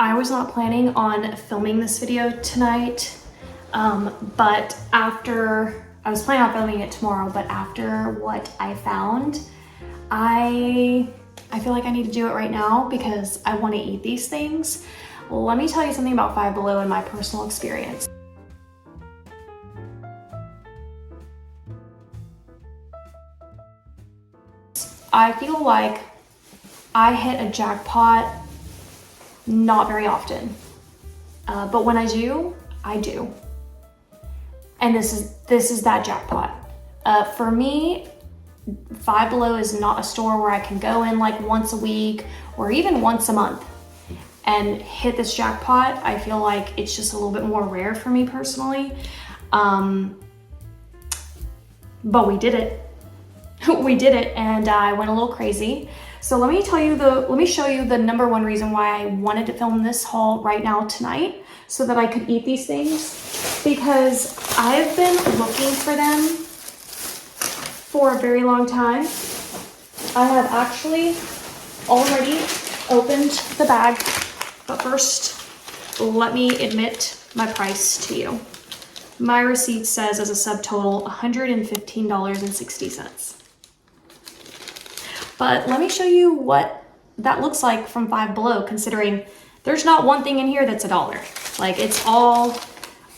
I was not planning on filming this video tonight, but after, I was planning on filming it tomorrow, but after what I found, I feel like I need to do it right now because I want to eat these things. Let me tell you something about Five Below and my personal experience. I feel like I hit a jackpot not very often, but when I do, I do. And this is that jackpot. For me, Five Below is not a store where I can go in like once a week or even once a month and hit this jackpot. I feel like it's just a little bit more rare for me personally. But we did it. We did it, and I went a little crazy. So let me show you the number one reason why I wanted to film this haul right now tonight so that I could eat these things, because I've been looking for them for a very long time. I have actually already opened the bag, but first let me admit my price to you. My receipt says as a subtotal $115.60. But let me show you what that looks like from Five Below, considering there's not one thing in here that's $1. Like, it's all,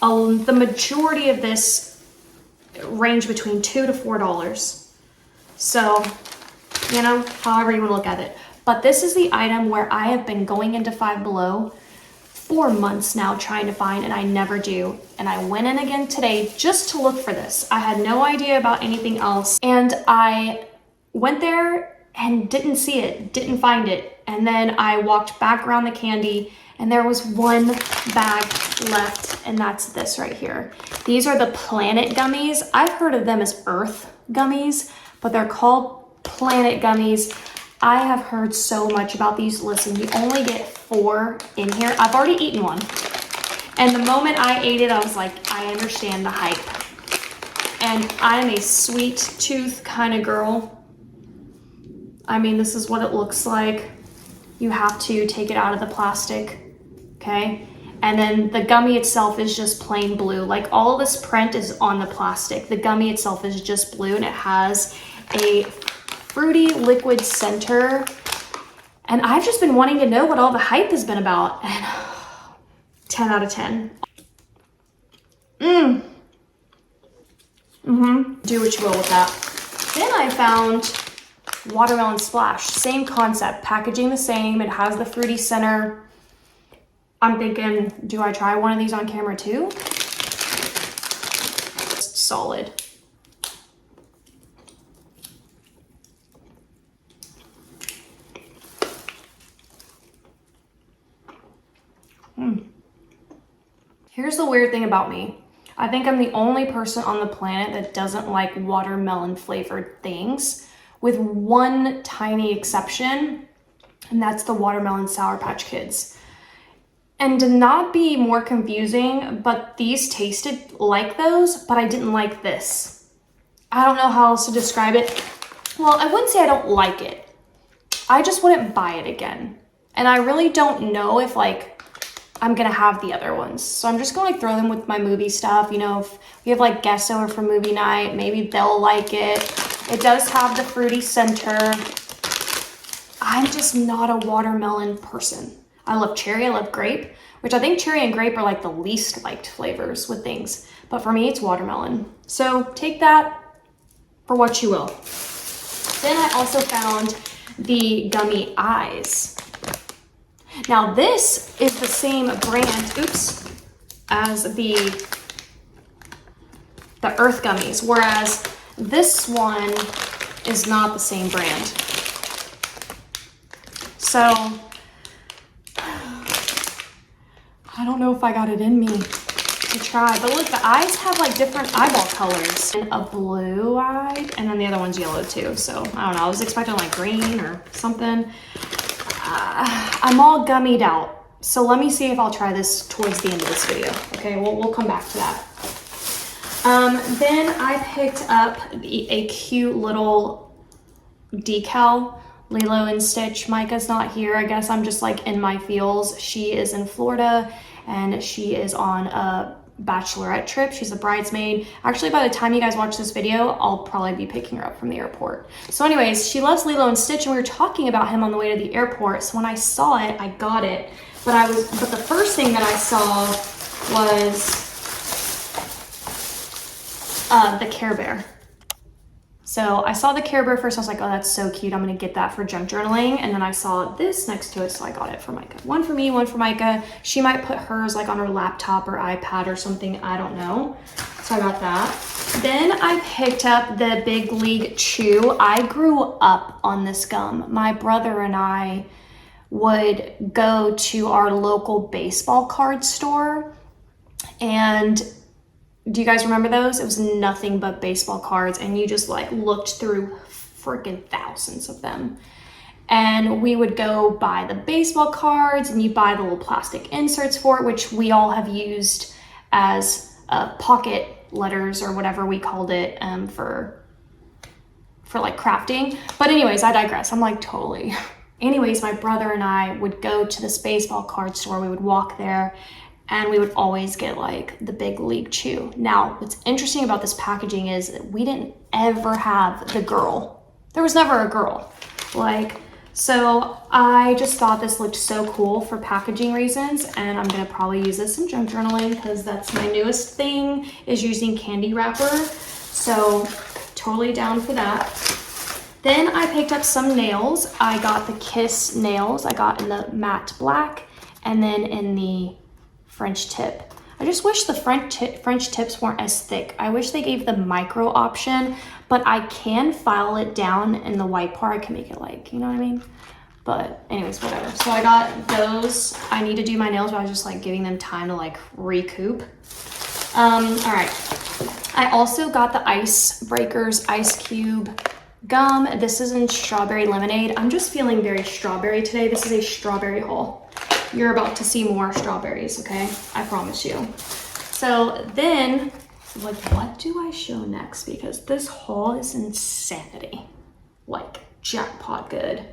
the majority of this range between $2 to $4. So, you know, however you want to look at it. But this is the item where I have been going into Five Below for months now trying to find, and I never do. And I went in again today just to look for this. I had no idea about anything else, and I went there and didn't see it, didn't find it. And then I walked back around the candy and there was one bag left, and that's this right here. These are the Planet gummies. I've heard of them as Earth gummies, but they're called Planet gummies. I have heard so much about these. Listen, you only get 4 in here. I've already eaten one. And the moment I ate it, I was like, I understand the hype. And I'm a sweet tooth kind of girl. I mean, this is what it looks like. You have to take it out of the plastic, okay? And then the gummy itself is just plain blue. Like, all of this print is on the plastic. The gummy itself is just blue, and it has a fruity liquid center. And I've just been wanting to know what all the hype has been about. And 10 out of 10. Do what you will with that. Then I found Watermelon Splash, same concept, packaging the same, it has the fruity center. I'm thinking, do I try one of these on camera too? It's solid. Here's the weird thing about me. I think I'm the only person on the planet that doesn't like watermelon flavored things, with one tiny exception, and that's the watermelon Sour Patch Kids. And to not be more confusing, but these tasted like those, but I didn't like this. I don't know how else to describe it. Well, I wouldn't say I don't like it. I just wouldn't buy it again. And I really don't know if like I'm gonna have the other ones. So I'm just gonna like throw them with my movie stuff. You know, if we have like guests over for movie night, maybe they'll like it. It does have the fruity center. I'm just not a watermelon person. I love cherry, I love grape, which I think cherry and grape are like the least liked flavors with things. But for me, it's watermelon. So take that for what you will. Then I also found the gummy eyes. Now this is the same brand, as the Earth gummies, whereas this one is not the same brand. So I don't know if I got it in me to try, but look, the eyes have like different eyeball colors, and a blue eye, and then the other one's yellow too. So I don't know, I was expecting like green or something. I'm all gummied out. So let me see if I'll try this towards the end of this video. Okay, we'll come back to that. Then I picked up a cute little decal Lilo and Stitch. Micah's not here. I guess I'm just like in my feels. She is in Florida and she is on a bachelorette trip. She's a bridesmaid. Actually, by the time you guys watch this video, I'll probably be picking her up from the airport. So anyways, she loves Lilo and Stitch and we were talking about him on the way to the airport. So when I saw it, I got it. But the first thing that I saw was the Care Bear. So I saw the Care Bear first. I was like, oh, that's so cute. I'm gonna get that for junk journaling. And then I saw this next to it, so I got it for Micah. One for me, one for Micah. She might put hers like on her laptop or iPad or something. I don't know. So I got that. Then I picked up the Big League Chew. I grew up on this gum. My brother and I would go to our local baseball card store, and do you guys remember those? It was nothing but baseball cards and you just like looked through freaking thousands of them. And we would go buy the baseball cards and you buy the little plastic inserts for it, which we all have used as pocket letters or whatever we called it for like crafting. But anyways, I digress. I'm like totally. Anyways, my brother and I would go to this baseball card store. We would walk there and we would always get like the Big League Chew. Now, what's interesting about this packaging is that we didn't ever have the girl. There was never a girl. So I just thought this looked so cool for packaging reasons, and I'm gonna probably use this in junk journaling because that's my newest thing, is using candy wrapper. So totally down for that. Then I picked up some nails. I got the Kiss nails. I got in the matte black and then in the French tip. I just wish the French tips weren't as thick. I wish they gave the micro option, but I can file it down in the white part. I can make it like, you know what I mean? But anyways, whatever. So I got those. I need to do my nails, but I was just like giving them time to like recoup. All right. I also got the Ice Breakers Ice Cube gum. This is in strawberry lemonade. I'm just feeling very strawberry today. This is a strawberry haul. You're about to see more strawberries, okay? I promise you. So then, like, what do I show next? Because this haul is insanity. Like, jackpot good.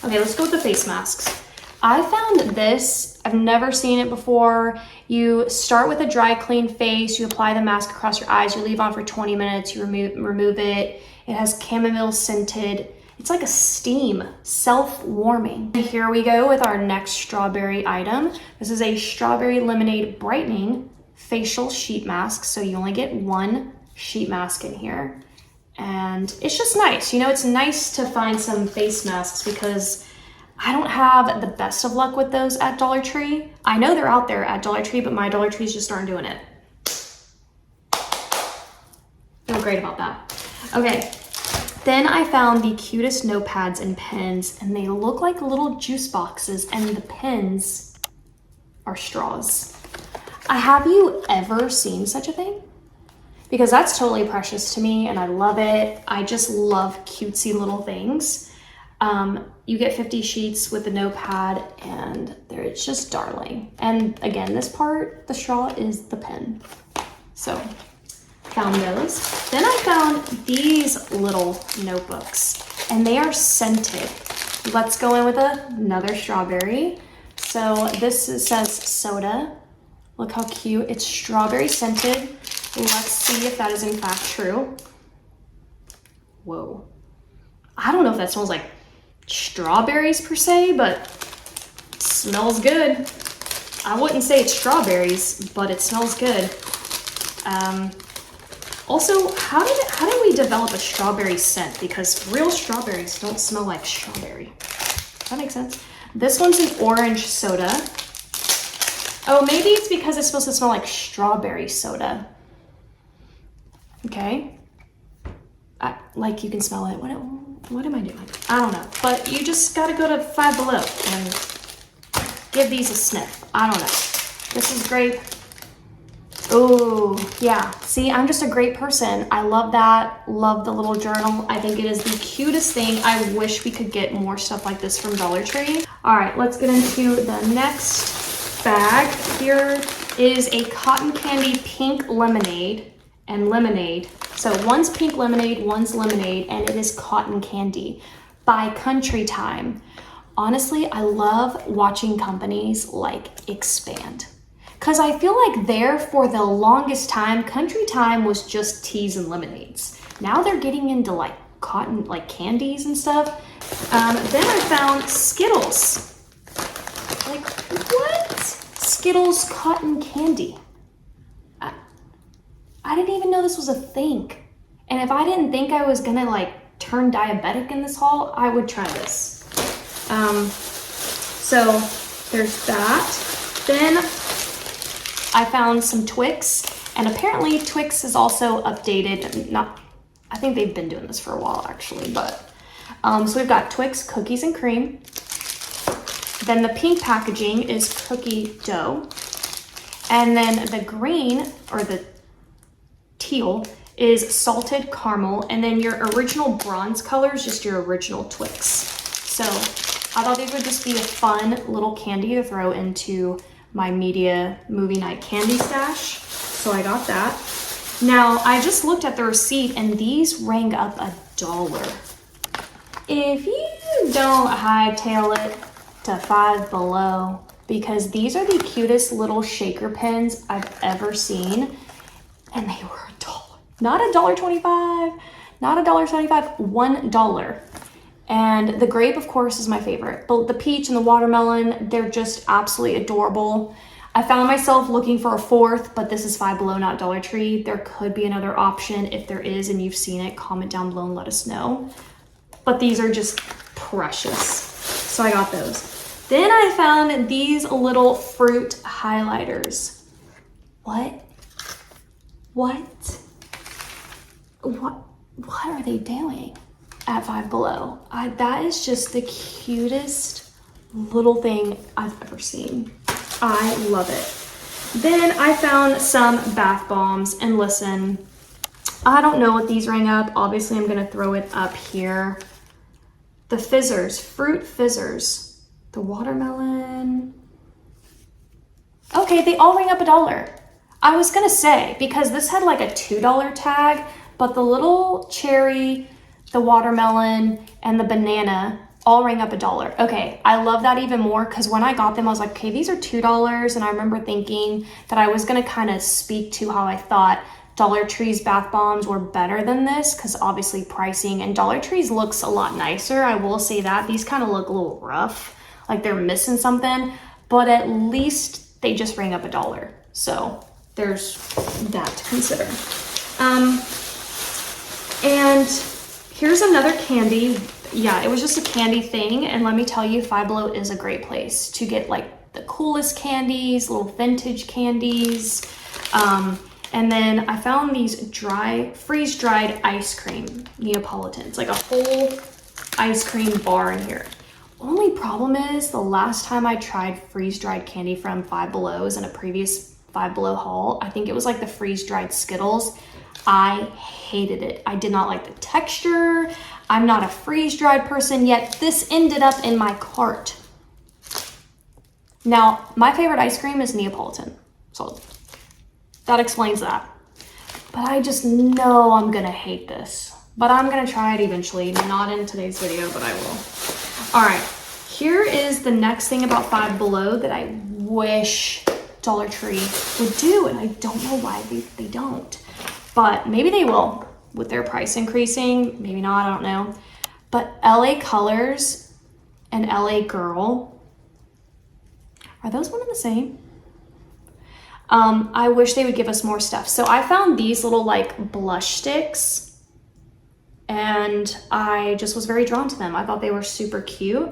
Okay, let's go with the face masks. I found this. I've never seen it before. You start with a dry, clean face. You apply the mask across your eyes. You leave on for 20 minutes. You remove it. It has chamomile scented. It's like a steam, self-warming. Here we go with our next strawberry item. This is a strawberry lemonade brightening facial sheet mask. So you only get one sheet mask in here. And it's just nice. You know, it's nice to find some face masks because I don't have the best of luck with those at Dollar Tree. I know they're out there at Dollar Tree, but my Dollar Trees just aren't doing it. Feel great about that. Okay. Then I found the cutest notepads and pens, and they look like little juice boxes, and the pens are straws. Have you ever seen such a thing? Because that's totally precious to me, and I love it. I just love cutesy little things. You get 50 sheets with the notepad, and it's just darling. And again, this part, the straw, is the pen. So found those. Then I found these little notebooks and they are scented. Let's go in with another strawberry. So this says soda. Look how cute. It's strawberry scented. Let's see if that is in fact true. Whoa. I don't know if that smells like strawberries per se, but it smells good. I wouldn't say it's strawberries, but it smells good. Also, how did we develop a strawberry scent? Because real strawberries don't smell like strawberry. Does that make sense? This one's an orange soda. Oh, maybe it's because it's supposed to smell like strawberry soda. Okay. Like you can smell it. What am I doing? I don't know. But you just gotta go to Five Below and give these a sniff. I don't know. This is grape. Oh, yeah. See, I'm just a great person. I love that. Love the little journal. I think it is the cutest thing. I wish we could get more stuff like this from Dollar Tree. All right, let's get into the next bag. Here is a cotton candy pink lemonade and lemonade. So one's pink lemonade, one's lemonade, and it is cotton candy. by Country Time. Honestly, I love watching companies like expand. Because I feel like there for the longest time, Country Time was just teas and lemonades. Now they're getting into like cotton, like candies and stuff. Then I found Skittles. Like, what? Skittles cotton candy. I didn't even know this was a thing. And if I didn't think I was gonna like turn diabetic in this haul, I would try this. So there's that. Then I found some Twix, and apparently Twix is also updated. I think they've been doing this for a while actually, but so we've got Twix cookies and cream. Then the pink packaging is cookie dough, and then the green or the teal is salted caramel, and then your original bronze color is just your original Twix. So I thought these would just be a fun little candy to throw into my media movie night candy stash. So I got that. Now I just looked at the receipt and these rang up $1. If you don't hightail it to Five Below, because these are the cutest little shaker pens I've ever seen, and they were $1. Not $1.25, not $1.75, $1. And the grape, of course, is my favorite. But the peach and the watermelon, they're just absolutely adorable. I found myself looking for a fourth, but this is Five Below, not Dollar Tree. There could be another option. If there is and you've seen it, comment down below and let us know. But these are just precious. So I got those. Then I found these little fruit highlighters. What are they doing at Five Below? That is just the cutest little thing I've ever seen. I love it. Then I found some bath bombs, and listen, I don't know what these rang up. Obviously, I'm gonna throw it up here. The fizzers, fruit fizzers, the watermelon. Okay, they all rang up $1. I was gonna say, because this had like a $2 tag, but the little cherry, the watermelon, and the banana all rang up $1. Okay, I love that even more because when I got them, I was like, okay, these are $2. And I remember thinking that I was gonna kind of speak to how I thought Dollar Tree's bath bombs were better than this, because obviously pricing, and Dollar Tree's looks a lot nicer. I will say that. These kind of look a little rough, like they're missing something, but at least they just rang up $1. So there's that to consider. And here's another candy. Yeah, it was just a candy thing. And let me tell you, Five Below is a great place to get like the coolest candies, little vintage candies. And then I found these freeze-dried ice cream Neapolitans, like a whole ice cream bar in here. Only problem is the last time I tried freeze-dried candy from Five Below was in a previous Five Below haul. I think it was like the freeze-dried Skittles. I hated it. I did not like the texture. I'm not a freeze-dried person, yet this ended up in my cart. Now, my favorite ice cream is Neapolitan, so that explains that. But I just know I'm gonna hate this. But I'm gonna try it eventually. Not in today's video, but I will. All right, here is the next thing about Five Below that I wish Dollar Tree would do, and I don't know why they don't. But maybe they will with their price increasing. Maybe not, I don't know. But LA Colors and LA Girl, are those one and the same? I wish they would give us more stuff. So I found these little like blush sticks, and I just was very drawn to them. I thought they were super cute.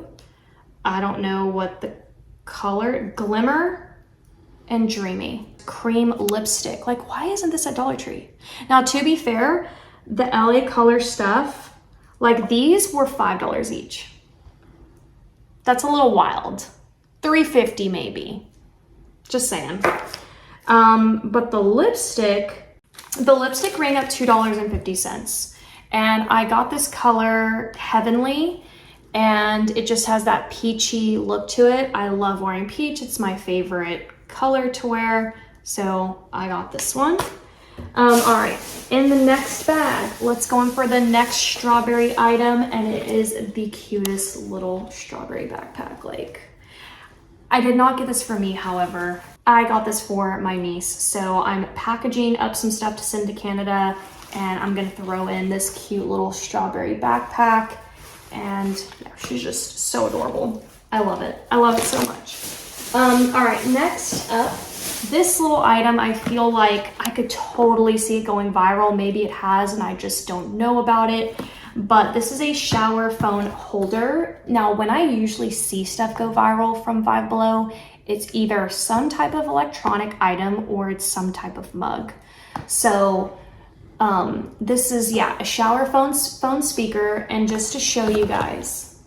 I don't know what the color, Glimmer and Dreamy. Cream lipstick. Like, why isn't this at Dollar Tree? Now, to be fair, the LA Color stuff, like these were $5 each. That's a little wild. $3.50 maybe. Just saying. But the lipstick rang up $2.50. And I got this color Heavenly, and it just has that peachy look to it. I love wearing peach. It's my favorite color to wear. So I got this one. All right, in the next bag, let's go in for the next strawberry item, and it is the cutest little strawberry backpack. Like, I did not get this for me, however. I got this for my niece, so I'm packaging up some stuff to send to Canada, and I'm gonna throw in this cute little strawberry backpack, and yeah, she's just so adorable. I love it. I love it so much. All right, next up, this little item, I feel like I could totally see it going viral. Maybe it has, and I just don't know about it. But this is a shower phone holder. Now, when I usually see stuff go viral from Five Below, it's either some type of electronic item or it's some type of mug. So this is, yeah, a shower phone speaker. And just to show you guys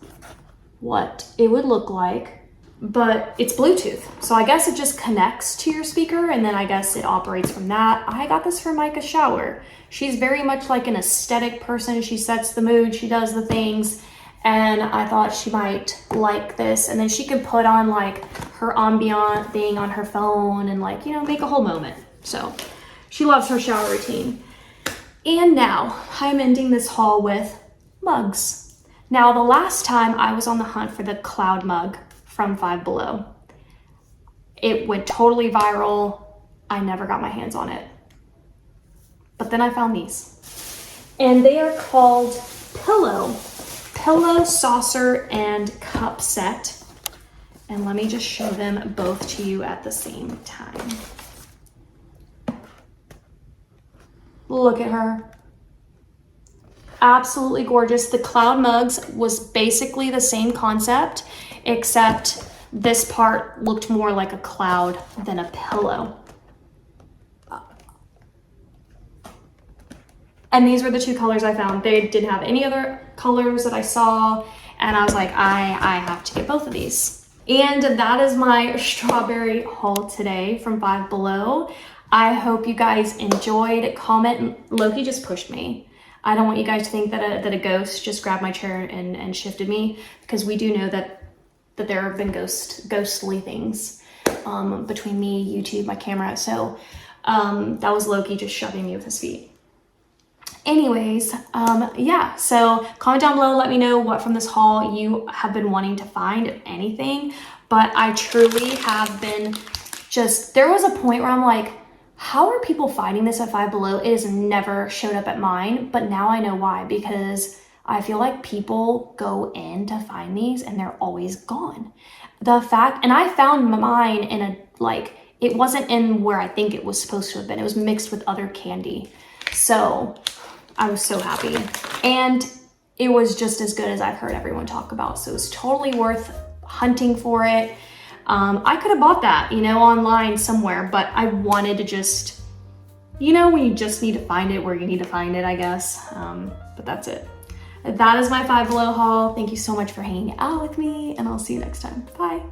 what it would look like, but it's Bluetooth. So I guess it just connects to your speaker, and then I guess it operates from that. I got this for Micah Shower. She's very much like an aesthetic person. She sets the mood, she does the things, and I thought she might like this. And then she could put on like her ambient thing on her phone and, like, you know, make a whole moment. So she loves her shower routine. And now I'm ending this haul with mugs. Now, the last time I was on the hunt for the cloud mug from Five Below, it went totally viral. I never got my hands on it. But then I found these. And they are called Pillow Saucer and Cup Set. And let me just show them both to you at the same time. Look at her. Absolutely gorgeous. The cloud mugs was basically the same concept, except this part looked more like a cloud than a pillow. And these were the two colors I found. They didn't have any other colors that I saw, and I was like, I have to get both of these. And that is my strawberry haul today from Five Below. I hope you guys enjoyed. Comment. Loki just pushed me. I don't want you guys to think that a ghost just grabbed my chair and shifted me, because we do know that there have been ghostly things between me, YouTube, my camera. So that was Loki just shoving me with his feet. Anyways, yeah, so comment down below, let me know what from this haul you have been wanting to find, if anything. But I truly have been there was a point where I'm like, how are people finding this at Five Below? It has never showed up at mine, but now I know why, because I feel like people go in to find these and they're always gone. And I found mine in a, like, it wasn't in where I think it was supposed to have been. It was mixed with other candy. So I was so happy. And it was just as good as I've heard everyone talk about. So it was totally worth hunting for it. I could have bought that, you know, online somewhere, but I wanted to just, you know, when you just need to find it where you need to find it, I guess. But that's it. That is my Five Below haul. Thank you so much for hanging out with me, and I'll see you next time. Bye.